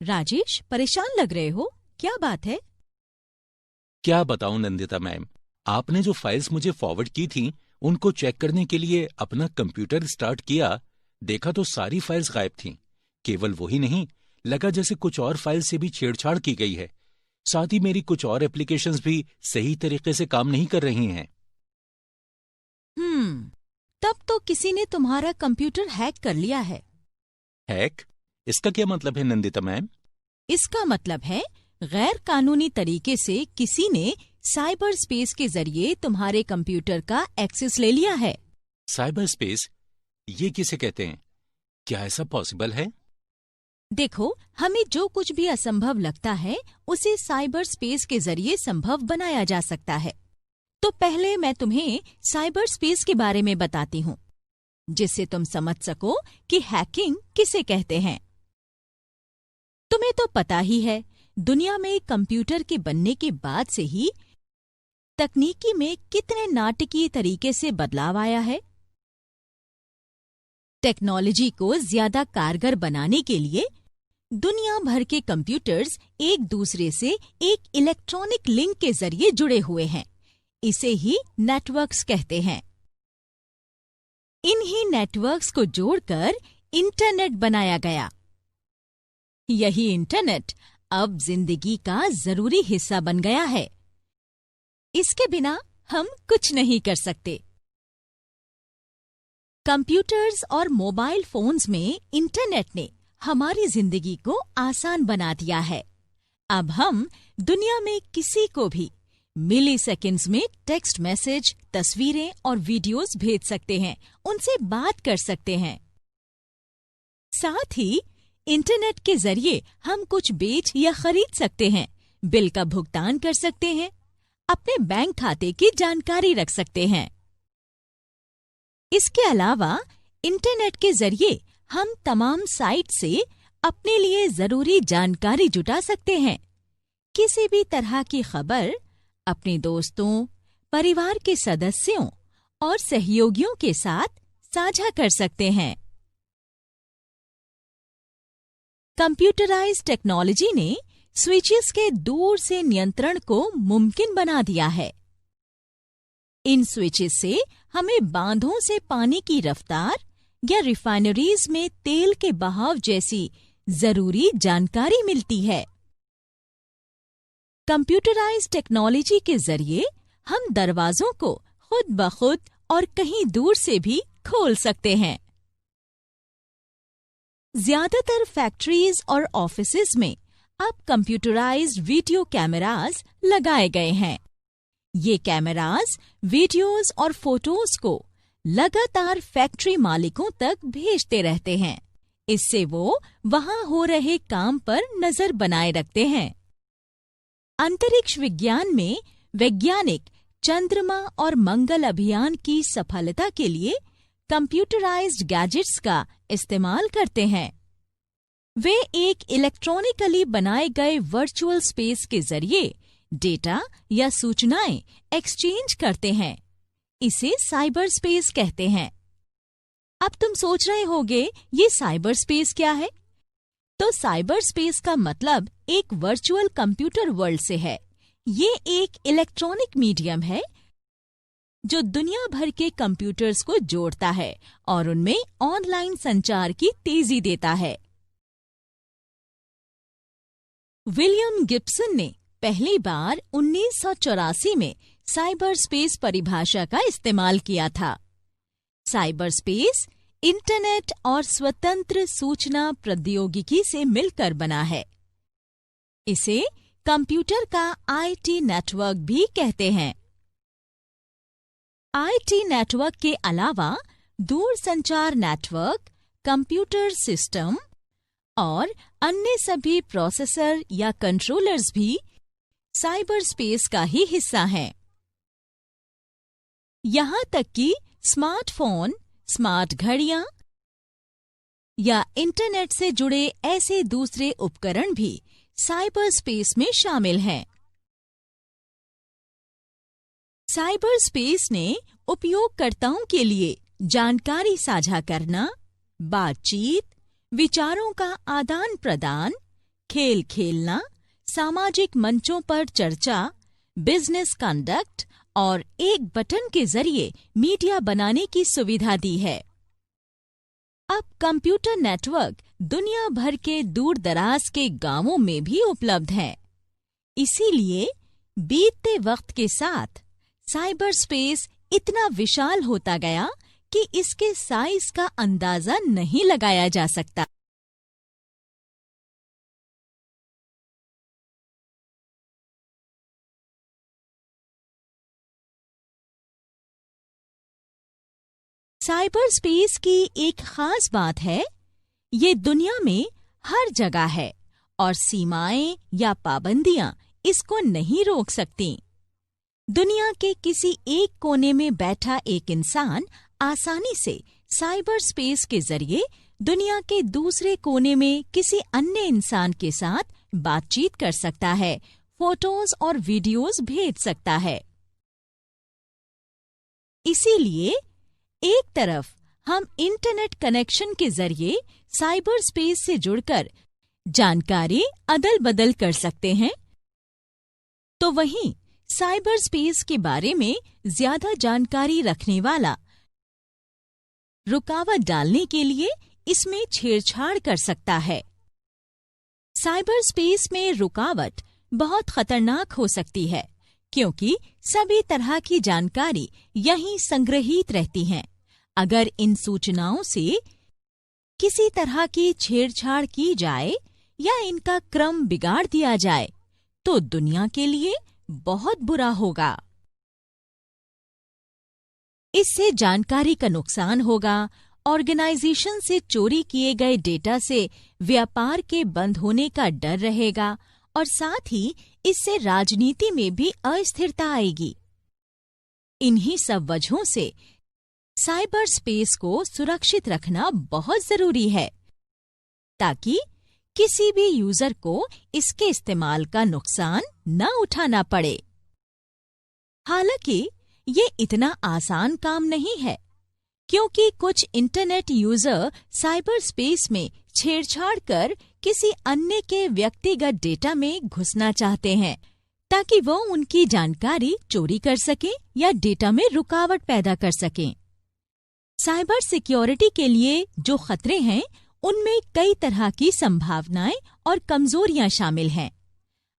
राजेश, परेशान लग रहे हो, क्या बात है? क्या बताऊं नंदिता मैम, आपने जो फाइल्स मुझे फॉरवर्ड की थीं, उनको चेक करने के लिए अपना कंप्यूटर स्टार्ट किया, देखा तो सारी फाइल्स गायब थीं। केवल वही नहीं, लगा जैसे कुछ और फाइल से भी छेड़छाड़ की गई है। साथ ही मेरी कुछ और एप्लीकेशंस भी सही तरीके से काम नहीं कर रही हैं। तब तो किसी ने तुम्हारा कंप्यूटर हैक कर लिया है। हैक? इसका क्या मतलब है नंदिता मैम? इसका मतलब है गैर कानूनी तरीके से किसी ने साइबर स्पेस के जरिए तुम्हारे कंप्यूटर का एक्सेस ले लिया है। Cyber space? ये किसे कहते हैं? क्या ऐसा पॉसिबल है? देखो, हमें जो कुछ भी असंभव लगता है उसे साइबर स्पेस के जरिए संभव बनाया जा सकता है। तो पहले मैं तुम्हें साइबर स्पेस के बारे में बताती हूँ, जिससे तुम समझ सको कि हैकिंग किसे कहते हैं। तुम्हें तो पता ही है, दुनिया में कंप्यूटर के बनने के बाद से ही तकनीकी में कितने नाटकीय तरीके से बदलाव आया है। टेक्नोलॉजी को ज्यादा कारगर बनाने के लिए दुनिया भर के कंप्यूटर्स एक दूसरे से एक इलेक्ट्रॉनिक लिंक के जरिए जुड़े हुए हैं। इसे ही नेटवर्क्स कहते हैं। इन्हीं नेटवर्क्स को जोड़कर इंटरनेट बनाया गया। यही इंटरनेट अब जिंदगी का जरूरी हिस्सा बन गया है। इसके बिना हम कुछ नहीं कर सकते। कंप्यूटर्स और मोबाइल फोन्स में इंटरनेट ने हमारी जिंदगी को आसान बना दिया है। अब हम दुनिया में किसी को भी मिली सेकेंड्स में टेक्स्ट मैसेज, तस्वीरें और वीडियोस भेज सकते हैं, उनसे बात कर सकते हैं। साथ ही इंटरनेट के जरिए हम कुछ बेच या खरीद सकते हैं, बिल का भुगतान कर सकते हैं, अपने बैंक खाते की जानकारी रख सकते हैं। इसके अलावा इंटरनेट के जरिए हम तमाम साइट से अपने लिए जरूरी जानकारी जुटा सकते हैं। किसी भी तरह की खबर अपने दोस्तों, परिवार के सदस्यों और सहयोगियों के साथ साझा कर सकते हैं। कंप्यूटराइज्ड टेक्नोलॉजी ने स्विचेस के दूर से नियंत्रण को मुमकिन बना दिया है। इन स्विचेस से हमें बांधों से पानी की रफ्तार या रिफाइनरीज में तेल के बहाव जैसी जरूरी जानकारी मिलती है। कंप्यूटराइज्ड टेक्नोलॉजी के जरिए हम दरवाजों को खुद ब खुद और कहीं दूर से भी खोल सकते हैं। ज्यादातर फैक्ट्रीज और ऑफिसेज में अब कंप्यूटराइज्ड वीडियो कैमरास लगाए गए हैं। ये कैमरास वीडियोस और फोटोज को लगातार फैक्ट्री मालिकों तक भेजते रहते हैं। इससे वो वहां हो रहे काम पर नजर बनाए रखते हैं। अंतरिक्ष विज्ञान में वैज्ञानिक चंद्रमा और मंगल अभियान की सफलता के लिए कंप्यूटराइज्ड गैजेट्स का इस्तेमाल करते हैं। वे एक इलेक्ट्रॉनिकली बनाए गए वर्चुअल स्पेस के जरिए डेटा या सूचनाएं एक्सचेंज करते हैं। इसे साइबर स्पेस कहते हैं। अब तुम सोच रहे होगे, ये साइबर स्पेस क्या है? तो साइबर स्पेस का मतलब एक वर्चुअल कंप्यूटर वर्ल्ड से है। ये एक इलेक्ट्रॉनिक मीडियम है जो दुनिया भर के कंप्यूटर्स को जोड़ता है और उनमें ऑनलाइन संचार की तेजी देता है। विलियम गिब्सन ने पहली बार 1984 में साइबर स्पेस परिभाषा का इस्तेमाल किया था। साइबर स्पेस इंटरनेट और स्वतंत्र सूचना प्रौद्योगिकी से मिलकर बना है। इसे कंप्यूटर का आईटी नेटवर्क भी कहते हैं। आईटी नेटवर्क के अलावा दूरसंचार नेटवर्क, कंप्यूटर सिस्टम और अन्य सभी प्रोसेसर या कंट्रोलर्स भी साइबर स्पेस का ही हिस्सा हैं। यहाँ तक कि स्मार्टफोन, स्मार्ट घड़ियां या इंटरनेट से जुड़े ऐसे दूसरे उपकरण भी साइबर स्पेस में शामिल हैं। साइबर स्पेस ने उपयोगकर्ताओं के लिए जानकारी साझा करना, बातचीत, विचारों का आदान प्रदान, खेल खेलना, सामाजिक मंचों पर चर्चा, बिजनेस कंडक्ट और एक बटन के जरिए मीडिया बनाने की सुविधा दी है। अब कंप्यूटर नेटवर्क दुनिया भर के दूर दराज के गांवों में भी उपलब्ध हैं। इसीलिए बीतते वक्त के साथ साइबर स्पेस इतना विशाल होता गया कि इसके साइज का अंदाजा नहीं लगाया जा सकता। साइबर स्पेस की एक खास बात है, ये दुनिया में हर जगह है और सीमाएं या पाबंदियां इसको नहीं रोक सकती। दुनिया के किसी एक कोने में बैठा एक इंसान आसानी से साइबर स्पेस के जरिए दुनिया के दूसरे कोने में किसी अन्य इंसान के साथ बातचीत कर सकता है, फोटोज और वीडियोज भेज सकता है। इसीलिए एक तरफ हम इंटरनेट कनेक्शन के जरिए साइबर स्पेस से जुड़कर जानकारी अदल बदल कर सकते हैं, तो वहीं साइबर स्पेस के बारे में ज्यादा जानकारी रखने वाला रुकावट डालने के लिए इसमें छेड़छाड़ कर सकता है। साइबर स्पेस में रुकावट बहुत खतरनाक हो सकती है, क्योंकि सभी तरह की जानकारी यहीं संग्रहित रहती हैं। अगर इन सूचनाओं से किसी तरह की छेड़छाड़ की जाए या इनका क्रम बिगाड़ दिया जाए, तो दुनिया के लिए बहुत बुरा होगा। इससे जानकारी का नुकसान होगा, ऑर्गेनाइजेशन से चोरी किए गए डेटा से व्यापार के बंद होने का डर रहेगा और साथ ही इससे राजनीति में भी अस्थिरता आएगी। इन्हीं सब वजहों से साइबर स्पेस को सुरक्षित रखना बहुत जरूरी है, ताकि किसी भी यूजर को इसके इस्तेमाल का नुकसान न उठाना पड़े। हालांकि ये इतना आसान काम नहीं है, क्योंकि कुछ इंटरनेट यूजर साइबर स्पेस में छेड़छाड़ कर किसी अन्य के व्यक्तिगत डेटा में घुसना चाहते हैं, ताकि वो उनकी जानकारी चोरी कर सकें या डेटा में रुकावट पैदा कर सकें। साइबर सिक्योरिटी के लिए जो खतरे हैं, उनमें कई तरह की संभावनाएं और कमजोरियां शामिल हैं।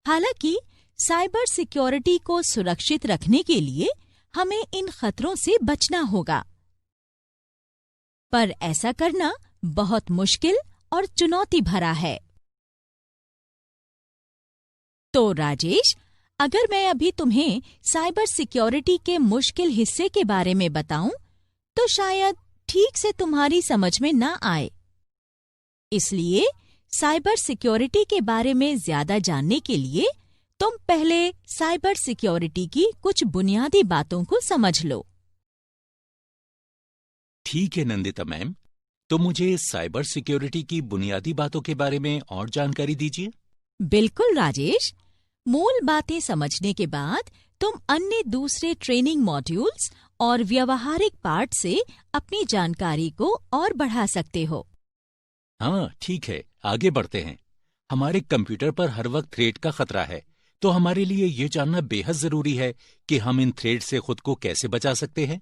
हालांकि साइबर सिक्योरिटी को सुरक्षित रखने के लिए हमें इन खतरों से बचना होगा, पर ऐसा करना बहुत मुश्किल और चुनौती भरा है। तो राजेश, अगर मैं अभी तुम्हें साइबर सिक्योरिटी के मुश्किल हिस्से के बारे में बताऊं, तो शायद ठीक से तुम्हारी समझ में ना आए। इसलिए साइबर सिक्योरिटी के बारे में ज्यादा जानने के लिए तुम पहले साइबर सिक्योरिटी की कुछ बुनियादी बातों को समझ लो। ठीक है नंदिता मैम, तो मुझे साइबर सिक्योरिटी की बुनियादी बातों के बारे में और जानकारी दीजिए। बिल्कुल राजेश, मूल बातें समझने के बाद तुम अन्य दूसरे ट्रेनिंग मॉड्यूल्स और व्यवहारिक पार्ट से अपनी जानकारी को और बढ़ा सकते हो। हाँ ठीक है, आगे बढ़ते हैं। हमारे कंप्यूटर पर हर वक्त थ्रेट का खतरा है, तो हमारे लिए ये जानना बेहद जरूरी है कि हम इन थ्रेट से खुद को कैसे बचा सकते हैं।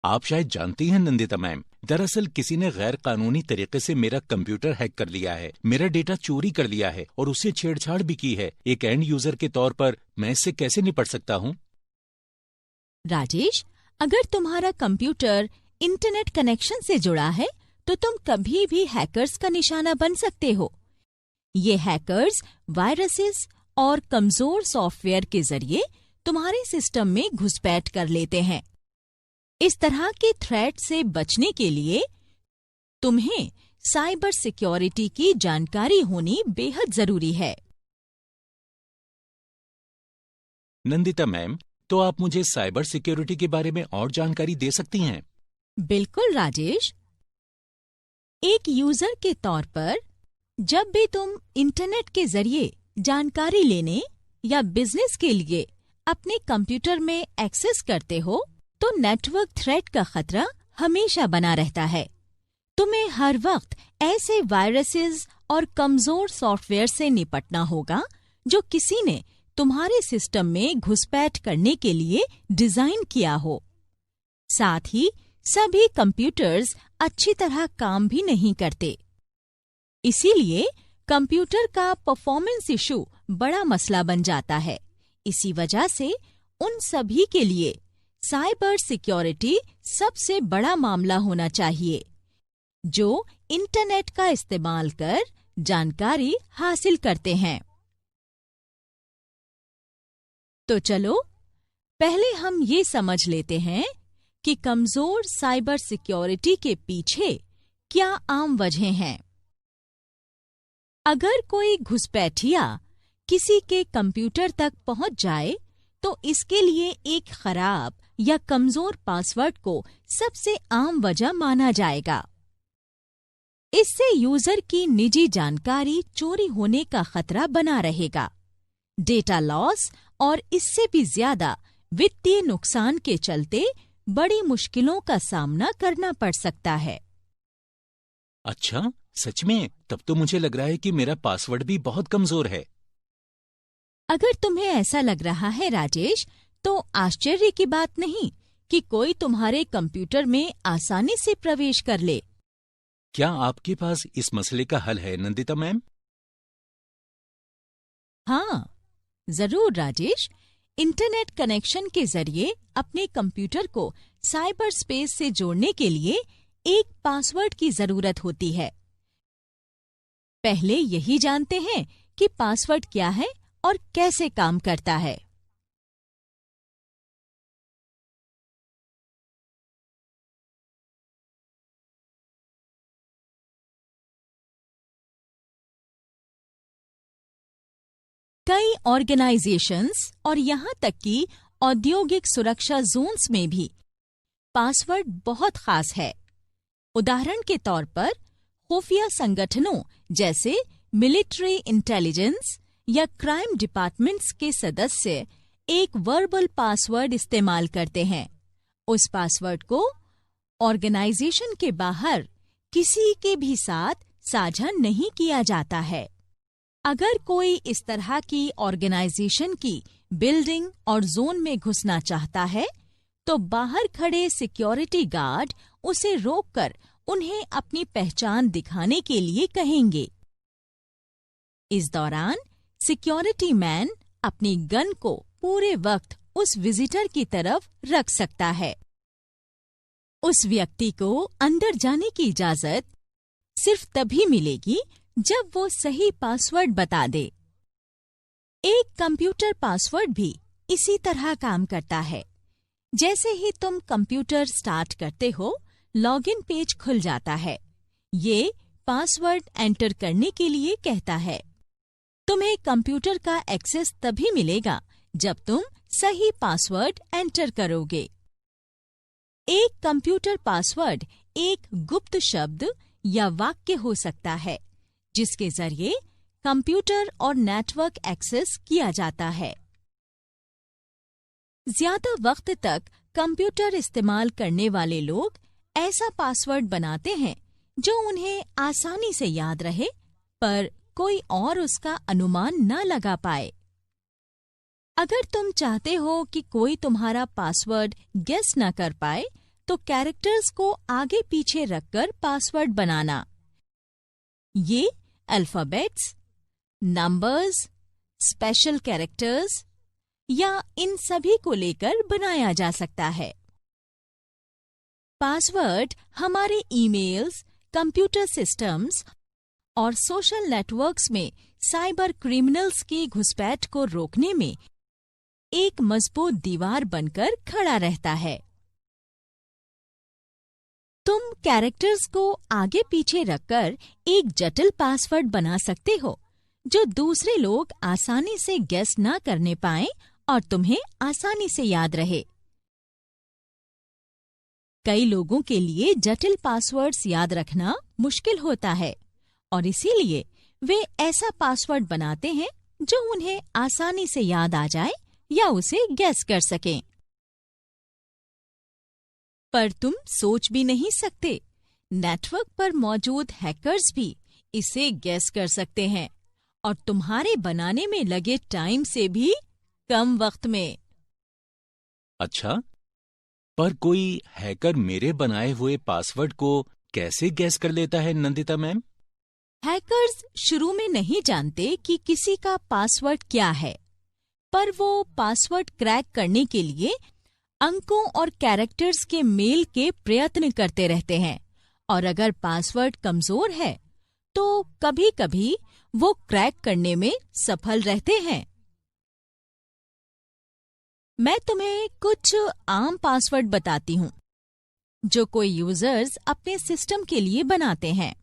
आप शायद जानती हैं नंदिता मैम, दरअसल किसी ने गैर कानूनी तरीके से मेरा कंप्यूटर हैक कर लिया है, मेरा डेटा चोरी कर लिया है और उससे छेड़छाड़ भी की है। एक एंड यूजर के तौर पर मैं इससे कैसे निपट सकता हूँ? राजेश, अगर तुम्हारा कंप्यूटर इंटरनेट कनेक्शन से जुड़ा है, तो तुम कभी भी हैकर्स का निशाना बन सकते हो। ये हैकर्स वायरसेस और कमजोर सॉफ्टवेयर के जरिए तुम्हारे सिस्टम में घुसपैठ कर लेते हैं। इस तरह के थ्रेट से बचने के लिए तुम्हें साइबर सिक्योरिटी की जानकारी होनी बेहद जरूरी है। नंदिता मैम, तो आप मुझे साइबर सिक्योरिटी के बारे में और जानकारी दे सकती हैं? बिल्कुल राजेश, एक यूजर के तौर पर जब भी तुम इंटरनेट के जरिए जानकारी लेने या बिजनेस के लिए अपने कंप्यूटर में एक्सेस करते हो तो नेटवर्क थ्रेट का खतरा हमेशा बना रहता है। तुम्हें हर वक्त ऐसे वायरसेस और कमजोर सॉफ्टवेयर से निपटना होगा जो किसी ने तुम्हारे सिस्टम में घुसपैठ करने के लिए डिजाइन किया हो। साथ ही सभी कंप्यूटर्स अच्छी तरह काम भी नहीं करते। इसीलिए कंप्यूटर का परफॉर्मेंस इशू बड़ा मसला बन जाता है। इसी वजह से उन सभी के लिए साइबर सिक्योरिटी सबसे बड़ा मामला होना चाहिए, जो इंटरनेट का इस्तेमाल कर जानकारी हासिल करते हैं। तो चलो पहले हम ये समझ लेते हैं कि कमजोर साइबर सिक्योरिटी के पीछे क्या आम वजहें हैं। अगर कोई घुसपैठिया किसी के कंप्यूटर तक पहुंच जाए तो इसके लिए एक खराब या कमजोर पासवर्ड को सबसे आम वजह माना जाएगा। इससे यूजर की निजी जानकारी चोरी होने का खतरा बना रहेगा। डेटा लॉस और इससे भी ज्यादा वित्तीय नुकसान के चलते बड़ी मुश्किलों का सामना करना पड़ सकता है। अच्छा, सच में? तब तो मुझे लग रहा है कि मेरा पासवर्ड भी बहुत कमजोर है। अगर तुम्हें ऐसा लग रहा है राजेश, तो आश्चर्य की बात नहीं कि कोई तुम्हारे कंप्यूटर में आसानी से प्रवेश कर ले। क्या आपके पास इस मसले का हल है नंदिता मैम? हाँ, जरूर राजेश। इंटरनेट कनेक्शन के जरिए अपने कंप्यूटर को साइबर स्पेस से जोड़ने के लिए एक पासवर्ड की जरूरत होती है। पहले यही जानते हैं कि पासवर्ड क्या है और कैसे काम करता है। कई ऑर्गेनाइजेशंस और यहां तक कि औद्योगिक सुरक्षा जोन्स में भी पासवर्ड बहुत खास है। उदाहरण के तौर पर खुफिया संगठनों जैसे मिलिट्री इंटेलिजेंस या क्राइम डिपार्टमेंट्स के सदस्य एक वर्बल पासवर्ड इस्तेमाल करते हैं। उस पासवर्ड को ऑर्गेनाइजेशन के बाहर किसी के भी साथ साझा नहीं किया जाता है। अगर कोई इस तरह की ऑर्गेनाइजेशन की बिल्डिंग और जोन में घुसना चाहता है तो बाहर खड़े सिक्योरिटी गार्ड उसे रोककर उन्हें अपनी पहचान दिखाने के लिए कहेंगे। इस दौरान सिक्योरिटी मैन अपनी गन को पूरे वक्त उस विजिटर की तरफ रख सकता है। उस व्यक्ति को अंदर जाने की इजाजत सिर्फ तभी मिलेगी जब वो सही पासवर्ड बता दे। एक कंप्यूटर पासवर्ड भी इसी तरह काम करता है। जैसे ही तुम कंप्यूटर स्टार्ट करते हो, लॉगिन पेज खुल जाता है। ये पासवर्ड एंटर करने के लिए कहता है। तुम्हें कंप्यूटर का एक्सेस तभी मिलेगा जब तुम सही पासवर्ड एंटर करोगे। एक कंप्यूटर पासवर्ड एक गुप्त शब्द या वाक्य हो सकता है जिसके जरिए कंप्यूटर और नेटवर्क एक्सेस किया जाता है। ज्यादा वक्त तक कंप्यूटर इस्तेमाल करने वाले लोग ऐसा पासवर्ड बनाते हैं जो उन्हें आसानी से याद रहे, पर कोई और उसका अनुमान न लगा पाए। अगर तुम चाहते हो कि कोई तुम्हारा पासवर्ड गेस न कर पाए, तो कैरेक्टर्स को आगे पीछे रखकर पासवर्ड बनाना। ये अल्फाबेट्स, नंबर्स, स्पेशल कैरेक्टर्स या इन सभी को लेकर बनाया जा सकता है। पासवर्ड हमारे ईमेल्स, कंप्यूटर सिस्टम्स और सोशल नेटवर्क्स में साइबर क्रिमिनल्स की घुसपैठ को रोकने में एक मजबूत दीवार बनकर खड़ा रहता है। तुम कैरेक्टर्स को आगे पीछे रखकर एक जटिल पासवर्ड बना सकते हो जो दूसरे लोग आसानी से गेस ना करने पाएं और तुम्हें आसानी से याद रहे। कई लोगों के लिए जटिल पासवर्ड्स याद रखना मुश्किल होता है और इसीलिए वे ऐसा पासवर्ड बनाते हैं जो उन्हें आसानी से याद आ जाए या उसे गैस कर सकें। पर तुम सोच भी नहीं सकते, नेटवर्क पर मौजूद हैकर्स भी इसे गैस कर सकते हैं और तुम्हारे बनाने में लगे टाइम से भी कम वक्त में। अच्छा, पर कोई हैकर मेरे बनाए हुए पासवर्ड को कैसे गैस कर लेता है नंदिता मैम? हैकर्स शुरू में नहीं जानते कि किसी का पासवर्ड क्या है, पर वो पासवर्ड क्रैक करने के लिए अंकों और कैरेक्टर्स के मेल के प्रयत्न करते रहते हैं और अगर पासवर्ड कमजोर है तो कभी-कभी वो क्रैक करने में सफल रहते हैं। मैं तुम्हें कुछ आम पासवर्ड बताती हूँ जो कोई यूजर्स अपने सिस्टम के लिए बनाते हैं।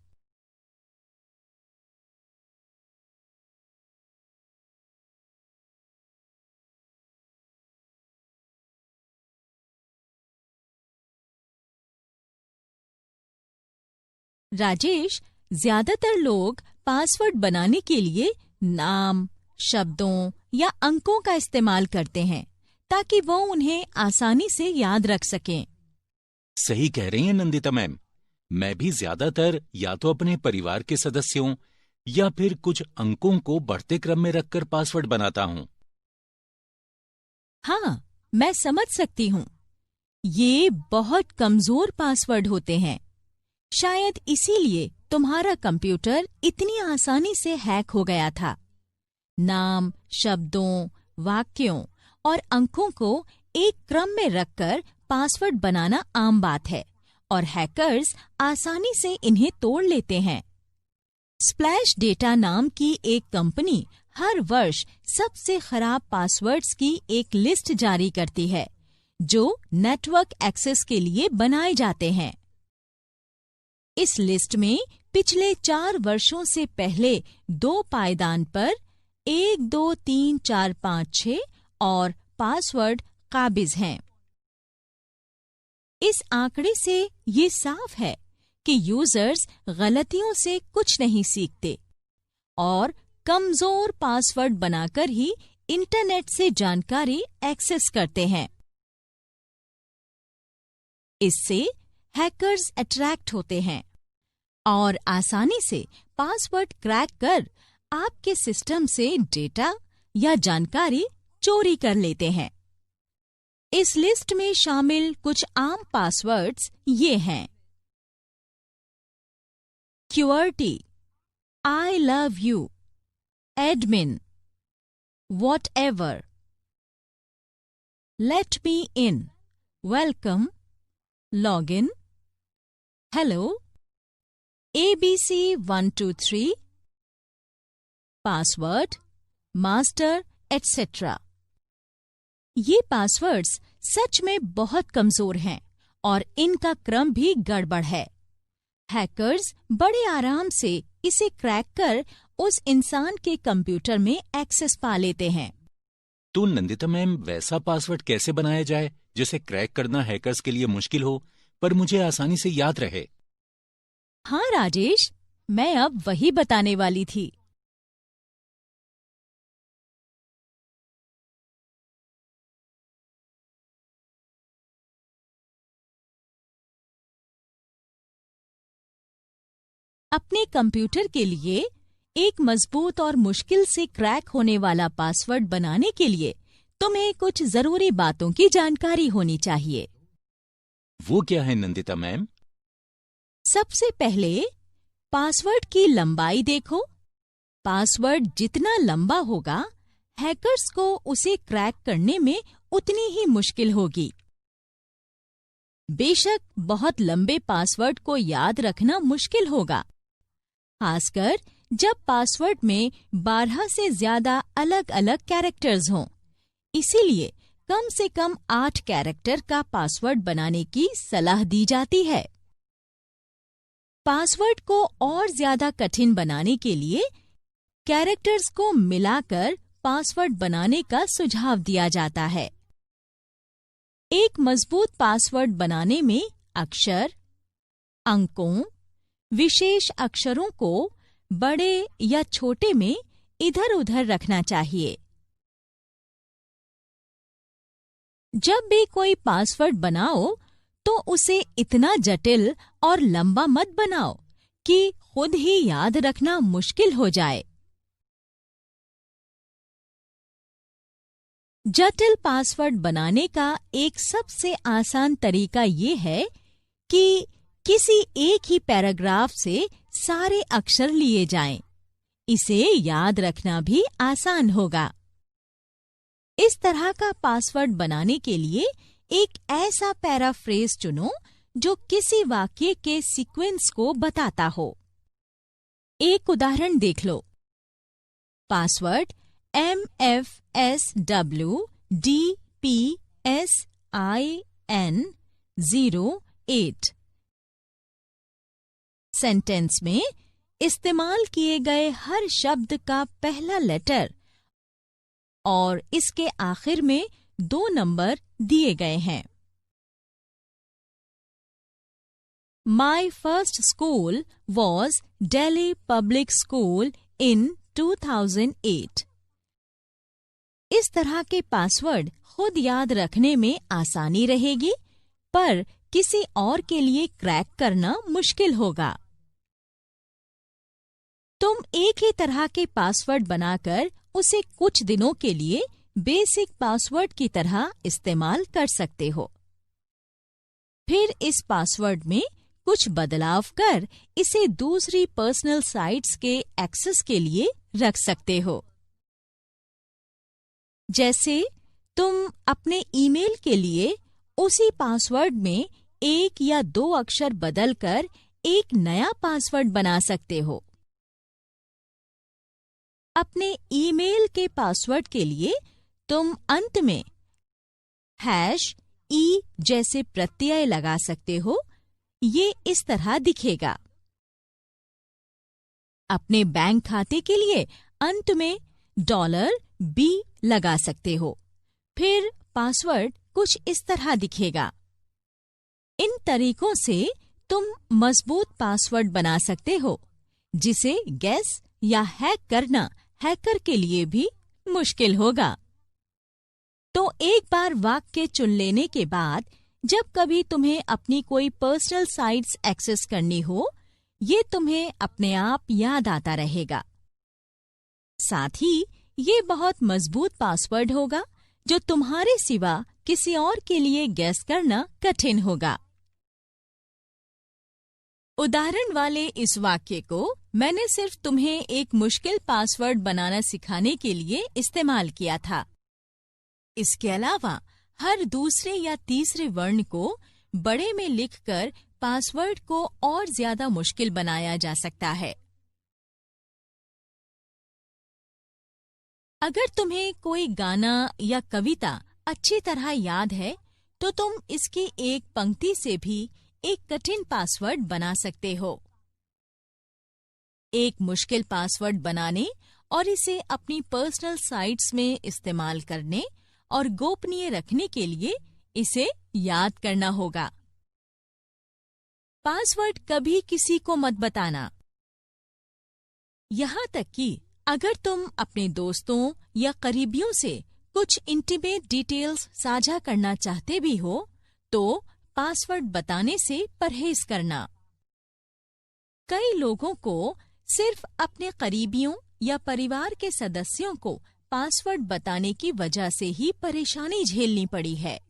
राजेश, ज्यादातर लोग पासवर्ड बनाने के लिए नाम, शब्दों या अंकों का इस्तेमाल करते हैं ताकि वो उन्हें आसानी से याद रख सकें। सही कह रही हैं नंदिता मैम। मैं भी ज्यादातर या तो अपने परिवार के सदस्यों या फिर कुछ अंकों को बढ़ते क्रम में रखकर पासवर्ड बनाता हूँ। हाँ, मैं समझ सकती हूँ। ये बहुत कमजोर पासवर्ड होते हैं। शायद इसीलिए तुम्हारा कंप्यूटर इतनी आसानी से हैक हो गया था। नाम, शब्दों, वाक्यों और अंकों को एक क्रम में रखकर पासवर्ड बनाना आम बात है और हैकर्स आसानी से इन्हें तोड़ लेते हैं। स्प्लैश डेटा नाम की एक कंपनी हर वर्ष सबसे खराब पासवर्ड्स की एक लिस्ट जारी करती है जो नेटवर्क एक्सेस के लिए बनाए जाते हैं। इस लिस्ट में पिछले 4 वर्षों से पहले 2 पायदान पर 1, 2, 3, 4, 5, 6 और पासवर्ड काबिज हैं। इस आंकड़े से ये साफ है कि यूजर्स गलतियों से कुछ नहीं सीखते और कमजोर पासवर्ड बनाकर ही इंटरनेट से जानकारी एक्सेस करते हैं। इससे हैकर्स अट्रैक्ट होते हैं और आसानी से पासवर्ड क्रैक कर आपके सिस्टम से डेटा या जानकारी चोरी कर लेते हैं। इस लिस्ट में शामिल कुछ आम पासवर्ड्स ये हैं: QWERTY, I love you, admin, whatever, let me in, welcome, login, hello, ABC123, password, master, etc. ये पासवर्ड्स सच में बहुत कमजोर हैं और इनका क्रम भी गड़बड़ है। हैकर्स बड़े आराम से इसे क्रैक कर उस इंसान के कंप्यूटर में एक्सेस पा लेते हैं। तो नंदिता मैम, वैसा पासवर्ड कैसे बनाया जाए जिसे क्रैक करना हैकर्स के लिए मुश्किल हो पर मुझे आसानी से याद रहे? हाँ राजेश, मैं अब वही बताने वाली थी। अपने कंप्यूटर के लिए एक मजबूत और मुश्किल से क्रैक होने वाला पासवर्ड बनाने के लिए तुम्हें कुछ जरूरी बातों की जानकारी होनी चाहिए। वो क्या है नंदिता मैम? सबसे पहले पासवर्ड की लंबाई देखो। पासवर्ड जितना लंबा होगा, हैकर्स को उसे क्रैक करने में उतनी ही मुश्किल होगी। बेशक बहुत लंबे पासवर्ड को याद रखना मुश्किल होगा, खासकर जब पासवर्ड में 12 से ज्यादा अलग-अलग कैरेक्टर्स हों। इसीलिए कम से कम 8 कैरेक्टर का पासवर्ड बनाने की सलाह दी जाती है। पासवर्ड को और ज्यादा कठिन बनाने के लिए कैरेक्टर्स को मिलाकर पासवर्ड बनाने का सुझाव दिया जाता है। एक मजबूत पासवर्ड बनाने में अक्षर, अंकों, विशेष अक्षरों को बड़े या छोटे में इधर-उधर रखना चाहिए। जब भी कोई पासवर्ड बनाओ तो उसे इतना जटिल और लंबा मत बनाओ कि खुद ही याद रखना मुश्किल हो जाए। जटिल पासवर्ड बनाने का एक सबसे आसान तरीका ये है कि किसी एक ही पैराग्राफ से सारे अक्षर लिए जाएं। इसे याद रखना भी आसान होगा। इस तरह का पासवर्ड बनाने के लिए एक ऐसा पैराफ्रेज चुनो जो किसी वाक्य के सीक्वेंस को बताता हो। एक उदाहरण देख लो। Password MFSWDPSIN08। सेंटेंस में इस्तेमाल किए गए हर शब्द का पहला लेटर और इसके आखिर में 2 नंबर दिए गए हैं। My first school was Delhi Public School in 2008। इस तरह के पासवर्ड खुद याद रखने में आसानी रहेगी, पर किसी और के लिए क्रैक करना मुश्किल होगा। तुम एक ही तरह के पासवर्ड बनाकर उसे कुछ दिनों के लिए बेसिक पासवर्ड की तरह इस्तेमाल कर सकते हो। फिर इस पासवर्ड में कुछ बदलाव कर इसे दूसरी पर्सनल साइट्स के एक्सेस के लिए रख सकते हो। जैसे तुम अपने ईमेल के लिए उसी पासवर्ड में 1 या 2 अक्षर बदलकर एक नया पासवर्ड बना सकते हो। अपने ईमेल के पासवर्ड के लिए तुम अंत में #e जैसे प्रत्यय लगा सकते हो। ये इस तरह दिखेगा। अपने बैंक खाते के लिए अंत में $B लगा सकते हो। फिर पासवर्ड कुछ इस तरह दिखेगा। इन तरीकों से तुम मजबूत पासवर्ड बना सकते हो, जिसे गेस या हैक करना हैकर के लिए भी मुश्किल होगा। तो एक बार वाक्य चुन लेने के बाद जब कभी तुम्हें अपनी कोई पर्सनल साइट्स एक्सेस करनी हो, ये तुम्हें अपने आप याद आता रहेगा। साथ ही ये बहुत मजबूत पासवर्ड होगा जो तुम्हारे सिवा किसी और के लिए गेस करना कठिन होगा। उदाहरण वाले इस वाक्य को मैंने सिर्फ तुम्हें एक मुश्किल पासवर्ड बनाना सिखाने के लिए इस्तेमाल किया था। इसके अलावा हर दूसरे या तीसरे वर्ण को बड़े में लिखकर पासवर्ड को और ज्यादा मुश्किल बनाया जा सकता है। अगर तुम्हें कोई गाना या कविता अच्छी तरह याद है, तो तुम इसकी एक पंक्ति से भी एक कठिन पासवर्ड बना सकते हो। एक मुश्किल पासवर्ड बनाने और इसे अपनी पर्सनल साइट्स में इस्तेमाल करने और गोपनीय रखने के लिए इसे याद करना होगा। पासवर्ड कभी किसी को मत बताना। यहाँ तक कि अगर तुम अपने दोस्तों या करीबियों से कुछ इंटीमेट डिटेल्स साझा करना चाहते भी हो, तो पासवर्ड बताने से परहेज करना। कई लोगों को सिर्फ अपने करीबियों या परिवार के सदस्यों को पासवर्ड बताने की वजह से ही परेशानी झेलनी पड़ी है।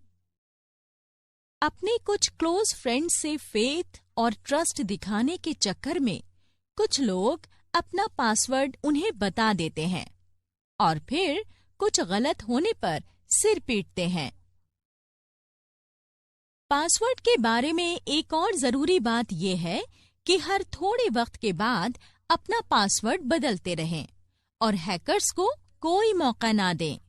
अपने कुछ क्लोज फ्रेंड्स से फेथ और ट्रस्ट दिखाने के चक्कर में कुछ लोग अपना पासवर्ड उन्हें बता देते हैं और फिर कुछ गलत होने पर सिर पीटते हैं। पासवर्ड के बारे में एक और जरूरी बात यह है कि हर थोड़े वक्त के बाद अपना पासवर्ड बदलते रहें और हैकर्स को कोई मौका ना दें।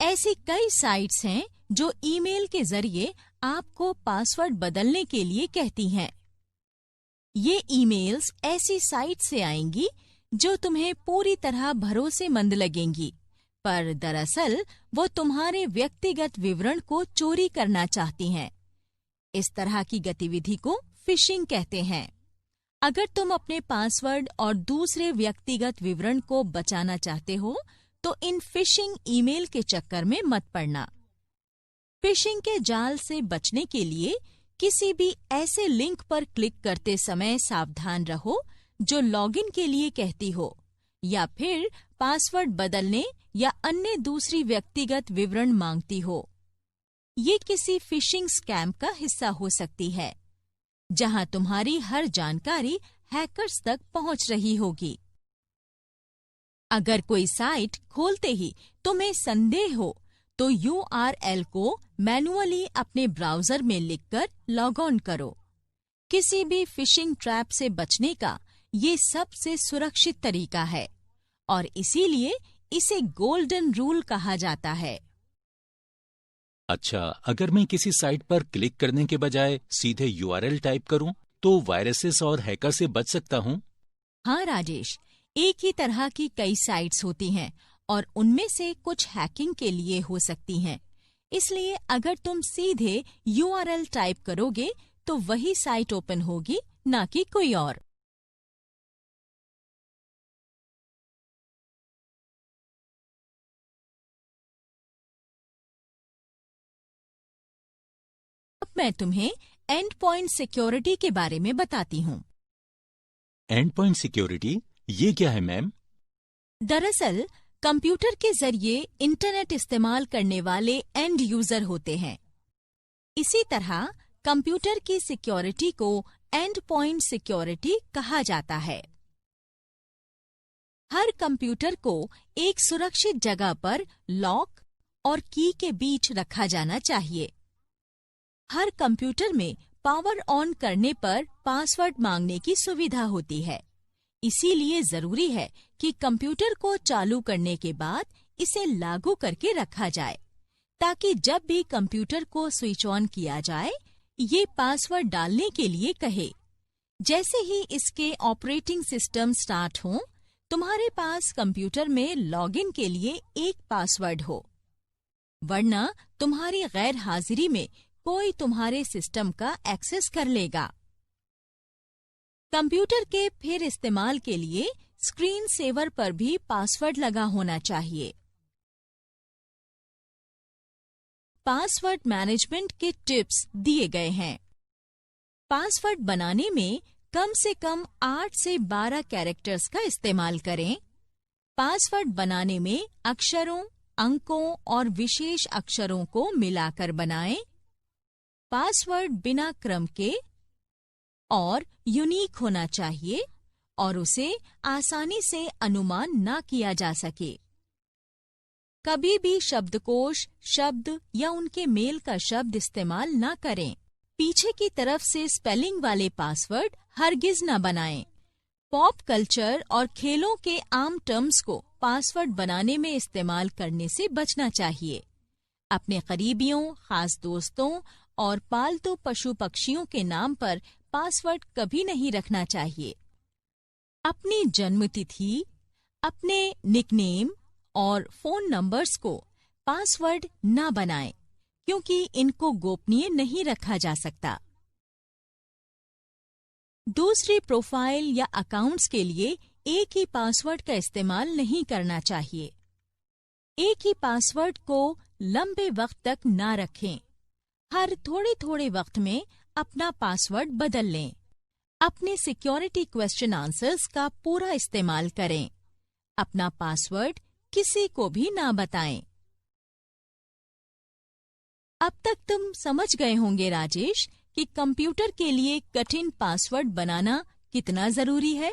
ऐसी कई साइट्स हैं जो ईमेल के जरिए आपको पासवर्ड बदलने के लिए कहती हैं। ये ईमेल्स ऐसी साइट से आएंगी जो तुम्हें पूरी तरह भरोसेमंद लगेंगी, पर दरअसल वो तुम्हारे व्यक्तिगत विवरण को चोरी करना चाहती हैं। इस तरह की गतिविधि को फिशिंग कहते हैं। अगर तुम अपने पासवर्ड और दूसरे व्यक्तिगत विवरण को बचाना चाहते हो, तो इन फिशिंग ईमेल के चक्कर में मत पड़ना। फिशिंग के जाल से बचने के लिए किसी भी ऐसे लिंक पर क्लिक करते समय सावधान रहो जो लॉगिन के लिए कहती हो या फिर पासवर्ड बदलने या अन्य दूसरी व्यक्तिगत विवरण मांगती हो। ये किसी फिशिंग स्कैम का हिस्सा हो सकती है, जहां तुम्हारी हर जानकारी हैकर्स तक पहुंच रही होगी। अगर कोई साइट खोलते ही तुम्हें संदेह हो तो URL को मैन्युअली अपने ब्राउजर में लिखकर लॉग ऑन करो। किसी भी फिशिंग ट्रैप से बचने का ये सबसे सुरक्षित तरीका है और इसीलिए इसे गोल्डन रूल कहा जाता है। अच्छा, अगर मैं किसी साइट पर क्लिक करने के बजाय सीधे URL टाइप करूं, तो वायरसेस और हैकर से बच सकता हूं? हाँ राजेश, एक ही तरह की कई साइट्स होती हैं और उनमें से कुछ हैकिंग के लिए हो सकती हैं। इसलिए अगर तुम सीधे URL टाइप करोगे तो वही साइट ओपन होगी, ना कि कोई और। अब मैं तुम्हें एंड पॉइंट सिक्योरिटी के बारे में बताती हूँ। एंड पॉइंट सिक्योरिटी, ये क्या है मैम? दरअसल कंप्यूटर के जरिए इंटरनेट इस्तेमाल करने वाले एंड यूजर होते हैं। इसी तरह कंप्यूटर की सिक्योरिटी को एंड पॉइंट सिक्योरिटी कहा जाता है। हर कंप्यूटर को एक सुरक्षित जगह पर लॉक और की के बीच रखा जाना चाहिए। हर कंप्यूटर में पावर ऑन करने पर पासवर्ड मांगने की सुविधा होती है। इसीलिए जरूरी है कि कंप्यूटर को चालू करने के बाद इसे लागू करके रखा जाए, ताकि जब भी कंप्यूटर को स्विच ऑन किया जाए, ये पासवर्ड डालने के लिए कहे। जैसे ही इसके ऑपरेटिंग सिस्टम स्टार्ट हो, तुम्हारे पास कंप्यूटर में लॉगिन के लिए एक पासवर्ड हो, वरना तुम्हारी गैर हाजिरी में कोई तुम्हारे सिस्टम का एक्सेस कर लेगा। कंप्यूटर के फिर इस्तेमाल के लिए स्क्रीन सेवर पर भी पासवर्ड लगा होना चाहिए। पासवर्ड मैनेजमेंट के टिप्स दिए गए हैं। पासवर्ड बनाने में कम से कम 8 से 12 कैरेक्टर्स का इस्तेमाल करें। पासवर्ड बनाने में अक्षरों, अंकों और विशेष अक्षरों को मिलाकर बनाएं। पासवर्ड बिना क्रम के और यूनिक होना चाहिए और उसे आसानी से अनुमान ना किया जा सके। कभी भी शब्दकोश, शब्द या उनके मेल का शब्द इस्तेमाल ना करें। पीछे की तरफ से स्पेलिंग वाले पासवर्ड हरगिज न बनाएं। पॉप कल्चर और खेलों के आम टर्म्स को पासवर्ड बनाने में इस्तेमाल करने से बचना चाहिए। अपने करीबियों, खास दोस्तों और पालतू पशु पक्षियों के नाम पर पासवर्ड कभी नहीं रखना चाहिए। अपनी जन्मतिथि, अपने निकनेम और फोन नंबर्स को पासवर्ड न बनाएं, क्योंकि इनको गोपनीय नहीं रखा जा सकता। दूसरी प्रोफाइल या अकाउंट्स के लिए एक ही पासवर्ड का इस्तेमाल नहीं करना चाहिए। एक ही पासवर्ड को लंबे वक्त तक ना रखें। हर थोड़े थोड़े वक्त में अपना पासवर्ड बदल लें। अपने सिक्योरिटी क्वेश्चन आंसर्स का पूरा इस्तेमाल करें। अपना पासवर्ड किसी को भी ना बताएं। अब तक तुम समझ गए होंगे राजेश कि कंप्यूटर के लिए कठिन पासवर्ड बनाना कितना जरूरी है।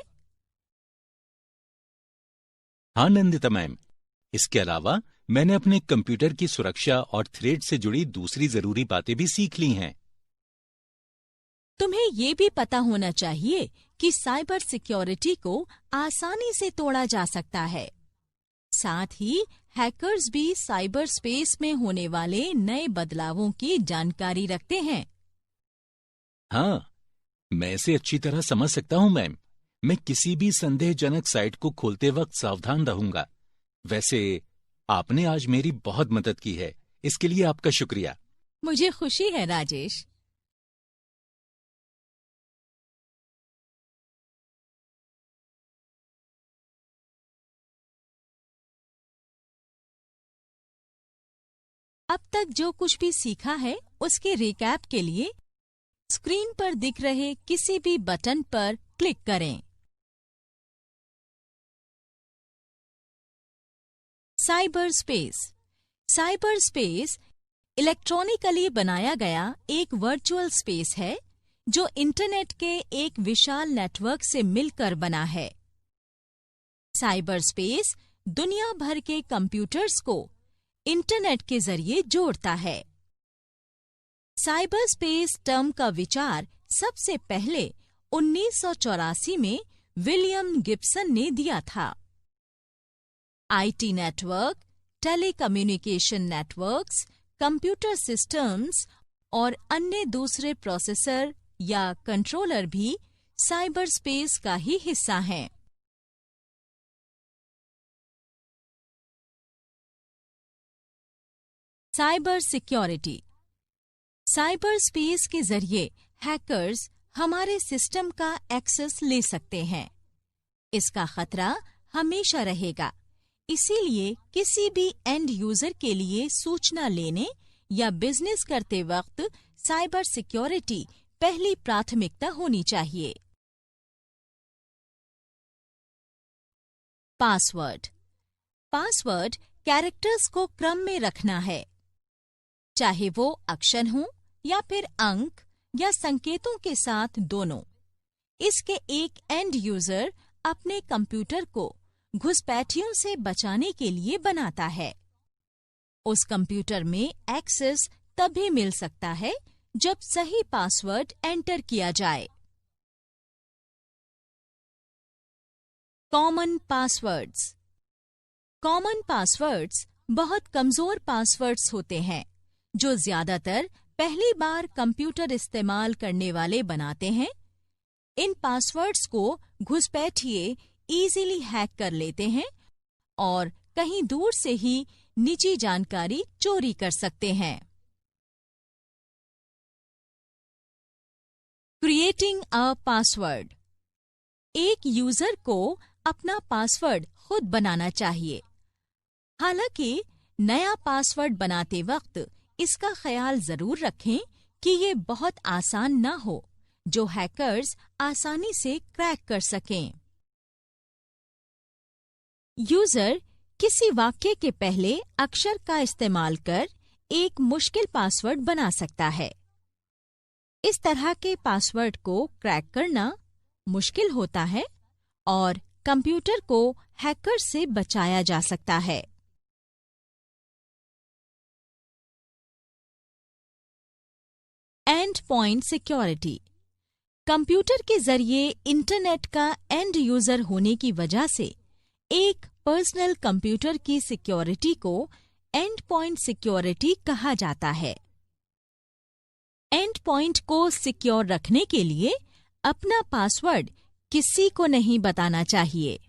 हाँ नंदिता मैम, इसके अलावा मैंने अपने कंप्यूटर की सुरक्षा और थ्रेड से जुड़ी दूसरी जरूरी बातें भी सीख ली हैं। तुम्हें ये भी पता होना चाहिए कि साइबर सिक्योरिटी को आसानी से तोड़ा जा सकता है। साथ ही हैकर्स भी साइबर स्पेस में होने वाले नए बदलावों की जानकारी रखते हैं। हाँ, मैं इसे अच्छी तरह समझ सकता हूँ मैम। मैं किसी भी संदेहजनक साइट को खोलते वक्त सावधान रहूंगा। वैसे आपने आज मेरी बहुत मदद की है, इसके लिए आपका शुक्रिया। मुझे खुशी है राजेश। अब तक जो कुछ भी सीखा है उसके रिकैप के लिए स्क्रीन पर दिख रहे किसी भी बटन पर क्लिक करें। Cyber space. Cyber space electronically बनाया गया एक वर्चुअल स्पेस है जो इंटरनेट के एक विशाल नेटवर्क से मिलकर बना है। साइबर स्पेस दुनिया भर के कंप्यूटर्स को इंटरनेट के जरिए जोड़ता है। साइबर स्पेस टर्म का विचार सबसे पहले 1984 में विलियम गिब्सन ने दिया था। IT network, telecommunication networks, computer systems और अन्य दूसरे प्रोसेसर या कंट्रोलर भी साइबर स्पेस का ही हिस्सा हैं। Cyber security. साइबर स्पेस के जरिए हैकर्स हमारे सिस्टम का एक्सेस ले सकते हैं। इसका खतरा हमेशा रहेगा, इसीलिए किसी भी एंड यूजर के लिए सूचना लेने या बिजनेस करते वक्त साइबर सिक्योरिटी पहली प्राथमिकता होनी चाहिए। पासवर्ड। पासवर्ड कैरेक्टर्स को क्रम में रखना है, चाहे वो अक्षर हों या फिर अंक या संकेतों के साथ दोनों। इसके एक एंड यूजर अपने कंप्यूटर को घुसपैठियों से बचाने के लिए बनाता है। उस कंप्यूटर में एक्सेस तभी मिल सकता है जब सही पासवर्ड एंटर किया जाए। Common passwords. कॉमन पासवर्ड्स बहुत कमजोर पासवर्ड्स होते हैं जो ज्यादातर पहली बार कंप्यूटर इस्तेमाल करने वाले बनाते हैं। इन पासवर्ड्स को घुसपैठिए इजीली हैक कर लेते हैं और कहीं दूर से ही निजी जानकारी चोरी कर सकते हैं। Creating a password. एक यूजर को अपना पासवर्ड खुद बनाना चाहिए। हालांकि नया पासवर्ड बनाते वक्त इसका ख्याल जरूर रखें कि ये बहुत आसान ना हो, जो हैकर्स आसानी से क्रैक कर सकें। यूजर किसी वाक्य के पहले अक्षर का इस्तेमाल कर एक मुश्किल पासवर्ड बना सकता है। इस तरह के पासवर्ड को क्रैक करना मुश्किल होता है और कंप्यूटर को हैकर से बचाया जा सकता है। And point security. कंप्यूटर के जरिए इंटरनेट का एंड यूजर होने की वजह से एक पर्सनल कंप्यूटर की सिक्योरिटी को एंड पॉइंट सिक्योरिटी कहा जाता है। एंड पॉइंट को सिक्योर रखने के लिए अपना पासवर्ड किसी को नहीं बताना चाहिए।